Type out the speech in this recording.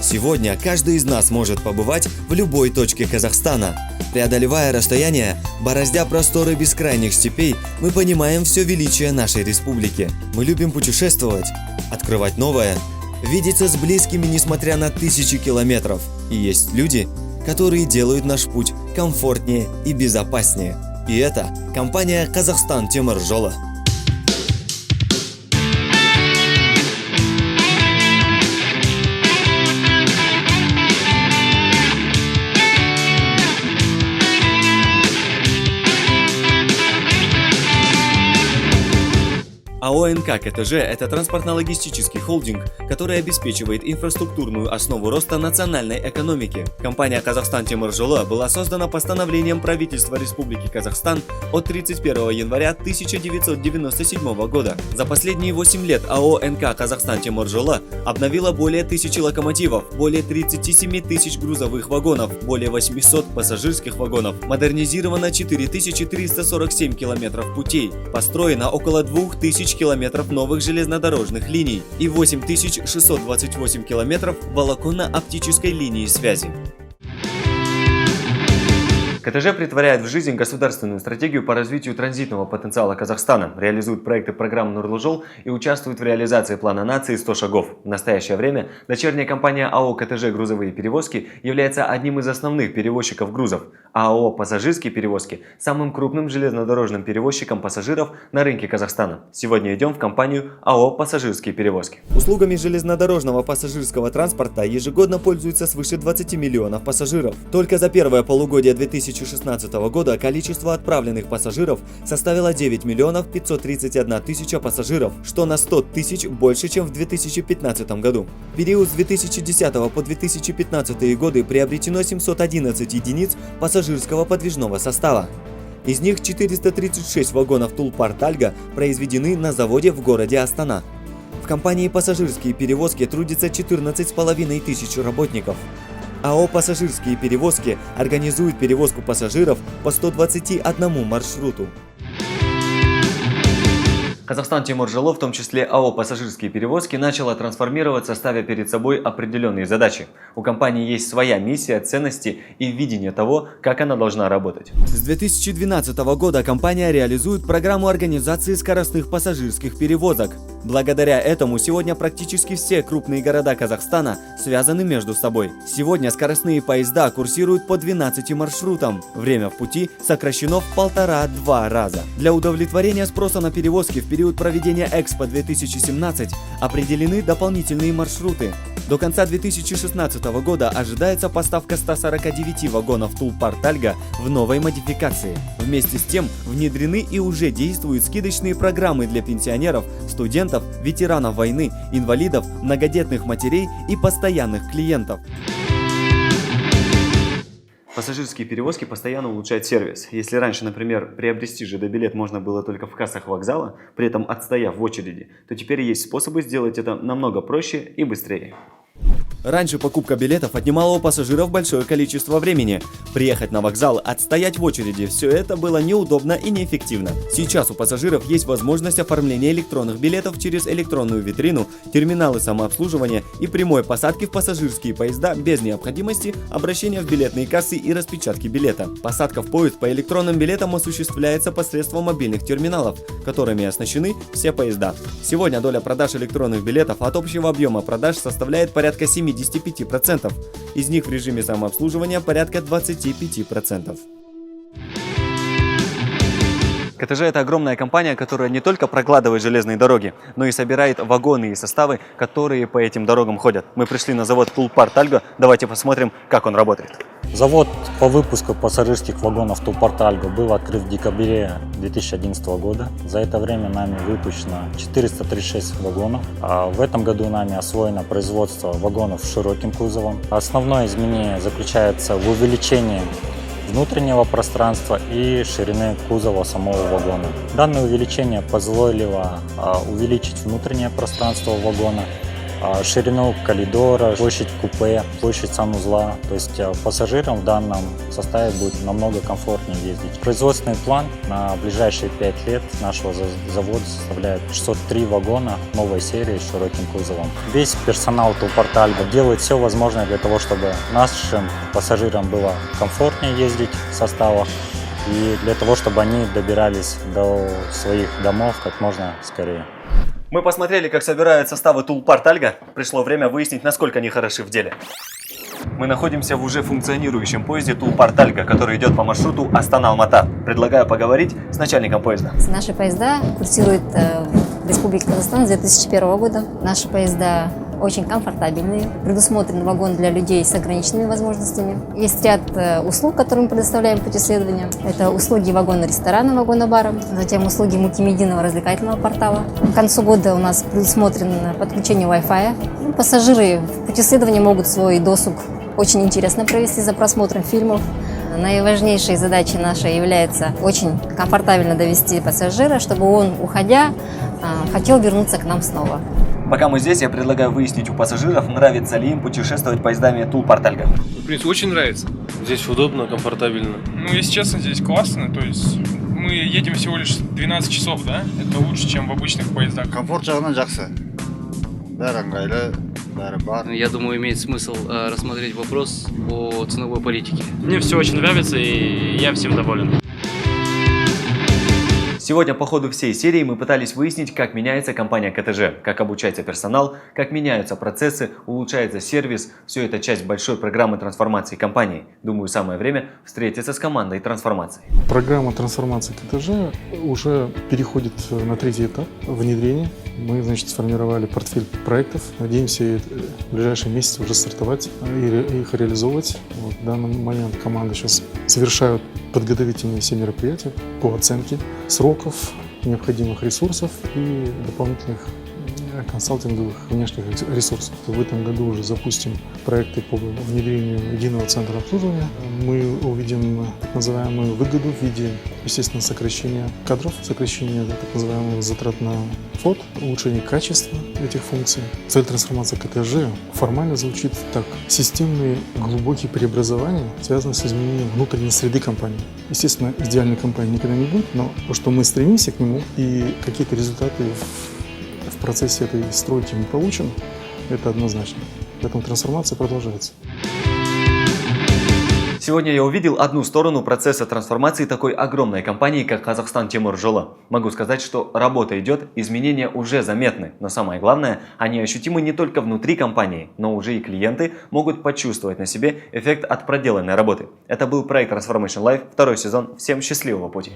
Сегодня каждый из нас может побывать в любой точке Казахстана. Преодолевая расстояние, бороздя просторы бескрайних степей, мы понимаем все величие нашей республики. Мы любим путешествовать, открывать новое, видеться с близкими, несмотря на тысячи километров. И есть люди, которые делают наш путь комфортнее и безопаснее. И это компания «Казахстан Темір Жолы». АО «НК КТЖ» – это транспортно-логистический холдинг, который обеспечивает инфраструктурную основу роста национальной экономики. Компания «Казахстан Темір Жолы» была создана постановлением правительства Республики Казахстан от 31 января 1997 года. За последние 8 лет АО «НК Казахстан Темір Жолы» обновила более 1000 локомотивов, более 37 тысяч грузовых вагонов, более 800 пассажирских вагонов, модернизировано 4347 километров путей, построено около 2000 километров новых железнодорожных линий и 8628 километров волоконно-оптической линии связи. КТЖ претворяет в жизнь государственную стратегию по развитию транзитного потенциала Казахстана, реализует проекты программы «Нурлы-Жол» и участвует в реализации плана нации «100 шагов». В настоящее время дочерняя компания АО «КТЖ Грузовые перевозки» является одним из основных перевозчиков грузов, а АО «Пассажирские перевозки» – самым крупным железнодорожным перевозчиком пассажиров на рынке Казахстана. Сегодня идем в компанию АО «Пассажирские перевозки». Услугами железнодорожного пассажирского транспорта ежегодно пользуются свыше 20 миллионов пассажиров. Только за первое полугодие 2016 года количество отправленных пассажиров составило 9 миллионов 531 тысяча пассажиров, что на 100 тысяч больше, чем в 2015 году. В период с 2010 по 2015 годы приобретено 711 единиц пассажирского подвижного состава. Из них 436 вагонов Тулпар-Тальга произведены на заводе в городе Астана. В компании «Пассажирские перевозки» трудится 14,5 тысяч работников. АО «Пассажирские перевозки» организует перевозку пассажиров по 121 маршруту. Казахстан Темір Жолы, в том числе АО «Пассажирские перевозки», начала трансформироваться, ставя перед собой определенные задачи. У компании есть своя миссия, ценности и видение того, как она должна работать. С 2012 года компания реализует программу организации скоростных пассажирских перевозок. Благодаря этому сегодня практически все крупные города Казахстана связаны между собой. Сегодня скоростные поезда курсируют по 12 маршрутам. Время в пути сокращено в 1,5–2 раза. Для удовлетворения спроса на перевозки в период проведения Экспо 2017 определены дополнительные маршруты. До конца 2016 года ожидается поставка 149 вагонов Тулпар-Тальга в новой модификации. Вместе с тем внедрены и уже действуют скидочные программы для пенсионеров, студентов, ветеранов войны, инвалидов, многодетных матерей и постоянных клиентов. Пассажирские перевозки постоянно улучшают сервис. Если раньше, например, приобрести ЖД-билет можно было только в кассах вокзала, при этом отстояв в очереди, то теперь есть способы сделать это намного проще и быстрее. Раньше покупка билетов отнимала у пассажиров большое количество времени. Приехать на вокзал, отстоять в очереди – все это было неудобно и неэффективно. Сейчас у пассажиров есть возможность оформления электронных билетов через электронную витрину, терминалы самообслуживания и прямой посадки в пассажирские поезда без необходимости обращения в билетные кассы и распечатки билета. Посадка в поезд по электронным билетам осуществляется посредством мобильных терминалов, которыми оснащены все поезда. Сегодня доля продаж электронных билетов от общего объема продаж составляет порядка 75%. Из них в режиме самообслуживания порядка 25%. КТЖ – это огромная компания, которая не только прокладывает железные дороги, но и собирает вагоны и составы, которые по этим дорогам ходят. Мы пришли на завод Тулпар-Тальга. Давайте посмотрим, как он работает. Завод по выпуску пассажирских вагонов Тулпар-Тальга был открыт в декабре 2011 года. За это время нами выпущено 436 вагонов. В этом году нами освоено производство вагонов с широким кузовом. Основное изменение заключается в увеличении внутреннего пространства и ширины кузова самого вагона. Данное увеличение позволило увеличить внутреннее пространство вагона ширину коридора, площадь купе, площадь санузла. То есть пассажирам в данном составе будет намного комфортнее ездить. Производственный план на ближайшие 5 лет нашего завода составляет 603 вагона новой серии с широким кузовом. Весь персонал Тулпарта-Альго делает все возможное для того, чтобы нашим пассажирам было комфортнее ездить в составах и для того, чтобы они добирались до своих домов как можно скорее. Мы посмотрели, как собирают составы Тулпарт-Альго. Пришло время выяснить, насколько они хороши в деле. Мы находимся в уже функционирующем поезде Тулпарт-Альго, который идет по маршруту Астана-Алмата. Предлагаю поговорить с начальником поезда. Наши поезда курсируют в Республике Казахстан с 2001 года. Наши поезда очень комфортабельные. Предусмотрен вагон для людей с ограниченными возможностями. Есть ряд услуг, которые мы предоставляем пути следования. Это услуги вагона-ресторана, вагона-бара, затем услуги мультимедийного развлекательного портала. К концу года у нас предусмотрено подключение Wi-Fi. Пассажиры в пути следования могут свой досуг очень интересно провести за просмотром фильмов. Наиважнейшей задачей нашей является очень комфортабельно довести пассажира, чтобы он, уходя, хотел вернуться к нам снова. Пока мы здесь, я предлагаю выяснить у пассажиров, нравится ли им путешествовать поездами Тулпарт-Альго. В принципе, очень нравится. Здесь удобно, комфортабельно. Ну, если честно, здесь классно. То есть мы едем всего лишь 12 часов, да? Это лучше, чем в обычных поездах. Комфорт жағынан жақсы. Бәрі ыңғайлы, бәрі бар. Я думаю, имеет смысл рассмотреть вопрос о ценовой политике. Мне все очень нравится, и я всем доволен. Сегодня по ходу всей серии мы пытались выяснить, как меняется компания КТЖ, как обучается персонал, как меняются процессы, улучшается сервис. Все это часть большой программы трансформации компании. Думаю, самое время встретиться с командой трансформации. Программа трансформации КТЖ уже переходит на 3-й этап внедрения. Мы, значит, сформировали портфель проектов. Надеемся в ближайшие месяцы уже стартовать и их реализовывать. Вот, в данный момент команда сейчас совершают подготовительные все мероприятия по оценке сроков, необходимых ресурсов и дополнительных консалтинговых внешних ресурсов. В этом году уже запустим проекты по внедрению единого центра обслуживания. Мы увидим так называемую выгоду в виде, естественно, сокращения кадров, сокращения так называемых затрат на флот, улучшения качества этих функций. Цель трансформации КТЖ формально звучит так: системные глубокие преобразования, связанные с изменением внутренней среды компании. Естественно, идеальной компании никогда не будет, но то, что мы стремимся к нему и какие-то результаты в процессе этой стройки мы получим, это однозначно. Поэтому трансформация продолжается. Сегодня я увидел одну сторону процесса трансформации такой огромной компании, как Казахстан Темир-Жолы. Могу сказать, что работа идет, изменения уже заметны, но самое главное, они ощутимы не только внутри компании, но уже и клиенты могут почувствовать на себе эффект от проделанной работы. Это был проект Transformation Life, 2-й сезон. Всем счастливого пути!